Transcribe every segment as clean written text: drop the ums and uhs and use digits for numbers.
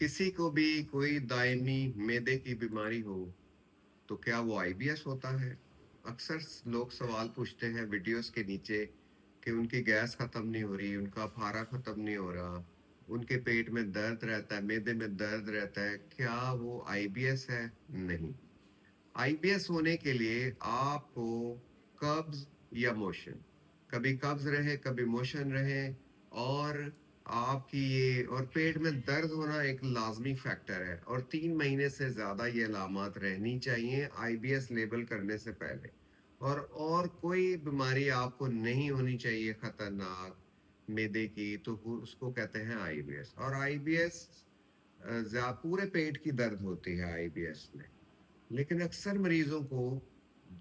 किसी को भी कोई दायमी मैदे की बीमारी हो तो क्या वो आईबीएस होता है? अक्सर लोग सवाल पूछते हैं वीडियोस के नीचे कि उनकी गैस खत्म नहीं हो रही, उनका फारा खत्म नहीं हो रहा, उनके पेट में दर्द रहता है, मैदे में दर्द रहता है, क्या वो आईबीएस है? नहीं। आईबीएस होने के लिए आपको कब्ज या मोशन, कभी कब्ज रहे कभी मोशन रहे, और आपकी ये और पेट में दर्द होना एक लाजमी फैक्टर है, और 3 महीने से ज्यादा ये अलामत रहनी चाहिए आईबीएस लेबल करने से पहले। और कोई बीमारी आपको नहीं होनी चाहिए खतरनाक मैदे की, तो उसको कहते हैं आईबीएस। और आईबीएस पूरे पेट की दर्द होती है आईबीएस में। लेकिन अक्सर मरीजों को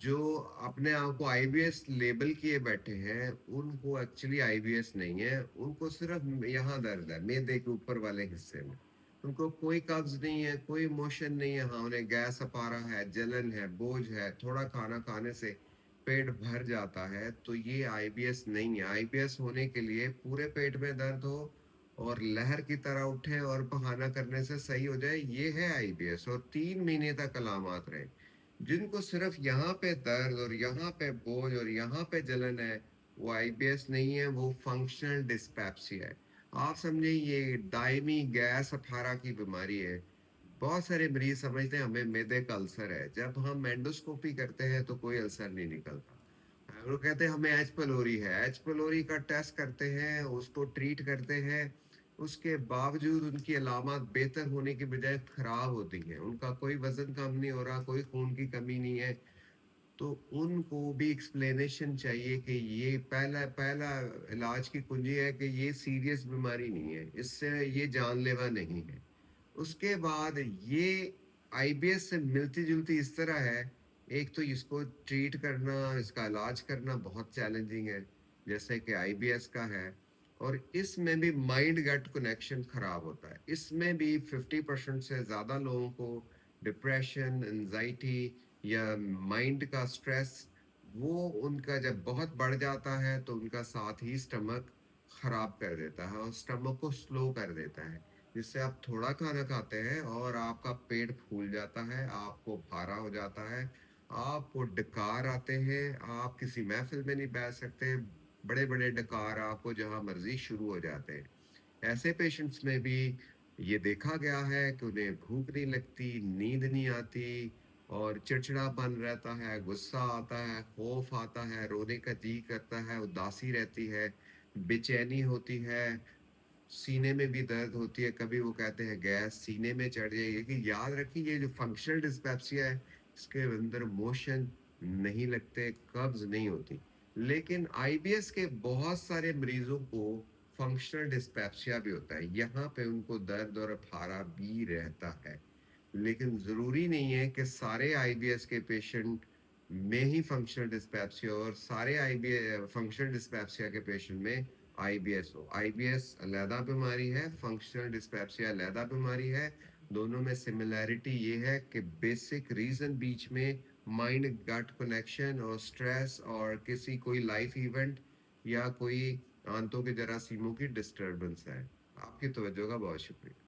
जो अपने आप को आईबीएस लेबल किए बैठे हैं, उनको एक्चुअली आईबीएस नहीं है, उनको सिर्फ यहाँ दर्द है मैदे के ऊपर वाले हिस्से में। उनको कोई कब्ज नहीं है, कोई मोशन नहीं है, हाँ उन्हें गैस अपारा है, जलन है, बोझ है, थोड़ा खाना खाने से पेट भर जाता है, तो ये आईबीएस नहीं है। आईबीएस होने के लिए पूरे पेट में दर्द हो और लहर की तरह उठे और बहाना करने से सही हो जाए, ये है आईबीएस। और 3 महीने तक अलामत रहे। जिनको सिर्फ यहाँ पे दर्द और यहाँ पे बोझ और यहाँ पे जलन है, वो आईबीएस नहीं है, वो फंक्शनल डिस्पेप्सिया है। आप समझे, ये दायमी गैस अफारा की बीमारी है। बहुत सारे मरीज समझते हैं हमें मैदे का अल्सर है, जब हम एंडोस्कोपी करते हैं तो कोई अल्सर नहीं निकलता। वो कहते हैं हमें एच पलोरी है, एच पलोरी का टेस्ट करते हैं, उसको ट्रीट करते हैं, उसके बावजूद उनकी अलामत बेहतर होने की बजाय खराब होती हैं। उनका कोई वजन कम नहीं हो रहा, कोई खून की कमी नहीं है, तो उनको भी एक्सप्लेनेशन चाहिए कि ये पहला पहला इलाज की कुंजी है कि ये सीरियस बीमारी नहीं है, इससे ये जानलेवा नहीं है। उसके बाद ये आईबीएस से मिलती जुलती इस तरह है, एक तो इसको ट्रीट करना, इसका इलाज करना बहुत चैलेंजिंग है, जैसे कि आईबीएस का है। और इसमें भी माइंड गट कनेक्शन खराब होता है। इसमें भी 50% से ज्यादा लोगों को डिप्रेशन, एंजाइटी या माइंड का स्ट्रेस, वो उनका जब बहुत बढ़ जाता है तो उनका साथ ही स्टमक खराब कर देता है और स्टमक को स्लो कर देता है, जिससे आप थोड़ा खाना खाते हैं और आपका पेट फूल जाता है, आपको भारा हो जाता है, आपको डकार आते हैं, आप किसी महफिल में नहीं बैठ सकते, बड़े बड़े डकार आपको जहां मर्जी शुरू हो जाते हैं। ऐसे पेशेंट्स में भी ये देखा गया है कि उन्हें भूख नहीं लगती, नींद नहीं आती, और चिड़चिड़ापन रहता है, गुस्सा आता है, खौफ आता है, रोने का जी करता है, उदासी रहती है, बेचैनी होती है, सीने में भी दर्द होती है। कभी वो कहते हैं गैस सीने में चढ़ जाएगी। कि याद रखिए, ये जो फंक्शनल डिस्पेप्सिया है, इसके अंदर मोशन नहीं लगते, कब्ज नहीं होती। लेकिन आईबीएस के बहुत सारे मरीजों को फंक्शनल डिस्पेप्सिया भी होता है, यहाँ पे उनको दर्द और फारा भी रहता है। लेकिन जरूरी नहीं है कि सारे आईबीएस के पेशेंट में ही फंक्शनल डिस्पेप्सिया और सारे आईबीएस फंक्शनल डिस्पेप्सिया के पेशेंट में आईबीएस हो। आईबीएस अलहदा बीमारी है, फंक्शनल डिस्पेप्सिया अलहदा बीमारी है। दोनों में सिमिलैरिटी ये है कि बेसिक रीजन बीच में माइंड गट कनेक्शन और स्ट्रेस और किसी कोई लाइफ इवेंट या कोई आंतों के जरासीमों की डिस्टरबेंस है। आपकी तवज्जो का बहुत शुक्रिया।